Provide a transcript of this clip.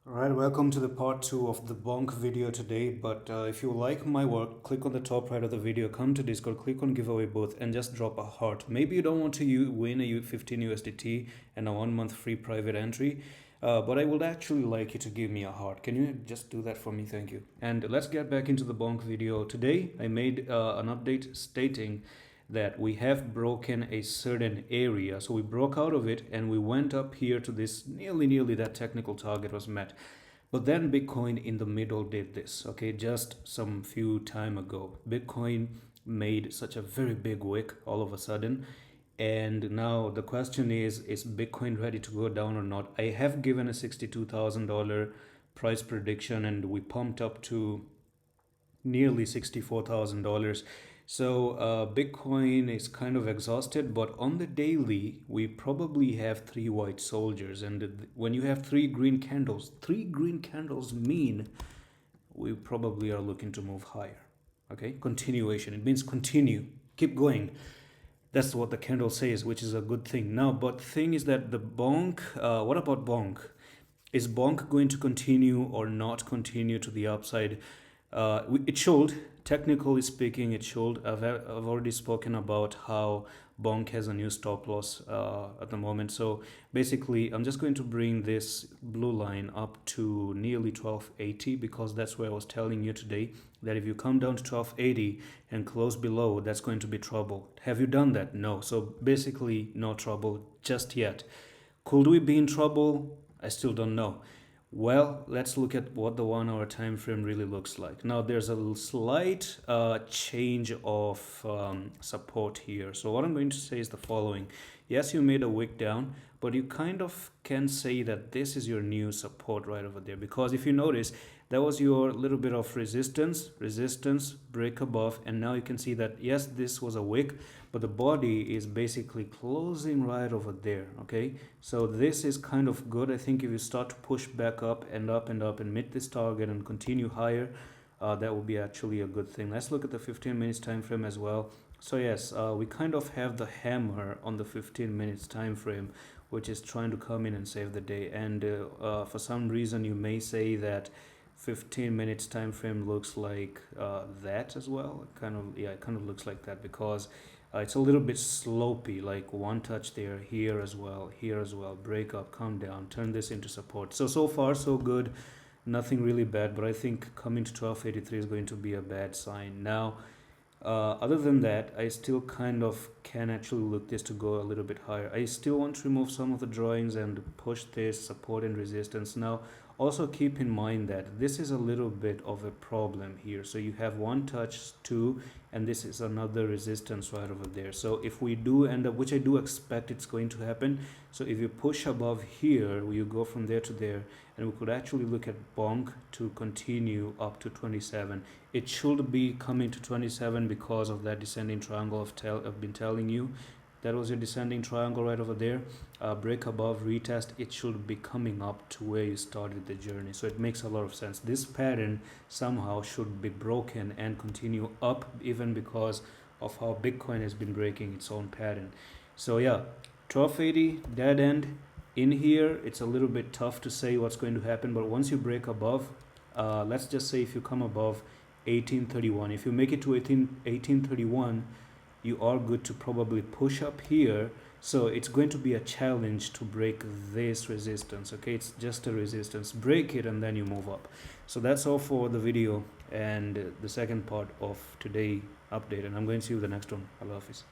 Alright, welcome to the part 2 of the bonk video today. But if you like my work, click on the top right of the video, come to Discord, click on giveaway booth and just drop a heart. Maybe you don't want to win a 15 USDT and a 1 month free private entry, but I would actually like you to give me a heart. Can you just do that for me? Thank you. And let's get back into the bonk video. Today I made an update stating that we have broken a certain area. So we broke out of it and we went up here to this nearly that technical target was met. But then Bitcoin in the middle did this, okay, just some few time ago. Bitcoin made such a very big wick all of a sudden. And now the question is Bitcoin ready to go down or not? I have given a $62,000 price prediction and we pumped up to nearly $64,000. So Bitcoin is kind of exhausted, but on the daily, we probably have three white soldiers. And when you have three green candles mean we probably are looking to move higher. Okay, continuation. It means continue, keep going. That's what the candle says, which is a good thing. Now, but the thing is that the bonk, what about bonk? Is bonk going to continue or not continue to the upside? It should, technically speaking, it should. I've already spoken about how bonk has a new stop loss at the moment. So basically, I'm just going to bring this blue line up to nearly 1280 because that's where I was telling you today that if you come down to 1280 and close below, that's going to be trouble. Have you done that? No. So basically, no trouble just yet. Could we be in trouble? I still don't know. Well, let's look at what the 1 hour time frame really looks like. Now, there's a slight change of support here. So what I'm going to say is the following. Yes, you made a wick down, but you kind of can say that this is your new support right over there. Because if you notice, that was your little bit of resistance, break above, and now you can see that, yes, this was a wick, but the body is basically closing right over there, okay? So this is kind of good. I think if you start to push back up and up and up and meet this target and continue higher, that would be actually a good thing. Let's look at the 15 minutes time frame as well. So yes, we kind of have the hammer on the 15 minutes time frame, which is trying to come in and save the day. And for some reason, you may say that 15 minutes time frame looks like that as well. It kind of looks like that because it's a little bit slopey, like one touch there, here as well, break up, come down, turn this into support. So far so good, nothing really bad, but I think coming to 1283 is going to be a bad sign. Now other than that, I still kind of can actually look this to go a little bit higher. I still want to remove some of the drawings and push this support and resistance. Now, also keep in mind that this is a little bit of a problem here. So you have one touch, two, and this is another resistance right over there. So if we do end up, which I do expect it's going to happen, so if you push above here, you go from there to there, and we could actually look at bonk to continue up to 27. It should be coming to 27 because of that descending triangle I've been telling you. That was your descending triangle right over there. Break above, retest, it should be coming up to where you started the journey. So it makes a lot of sense. This pattern somehow should be broken and continue up, even because of how Bitcoin has been breaking its own pattern. So yeah, 1280, dead end. In here, it's a little bit tough to say what's going to happen, but once you break above, let's just say if you come above 1831, if you make it to 1831, you are good to probably push up here. So it's going to be a challenge to break this resistance, okay? It's just a resistance. Break it and then you move up. So that's all for the video and the second part of today update, and I'm going to see you the next one. Allah Hafiz.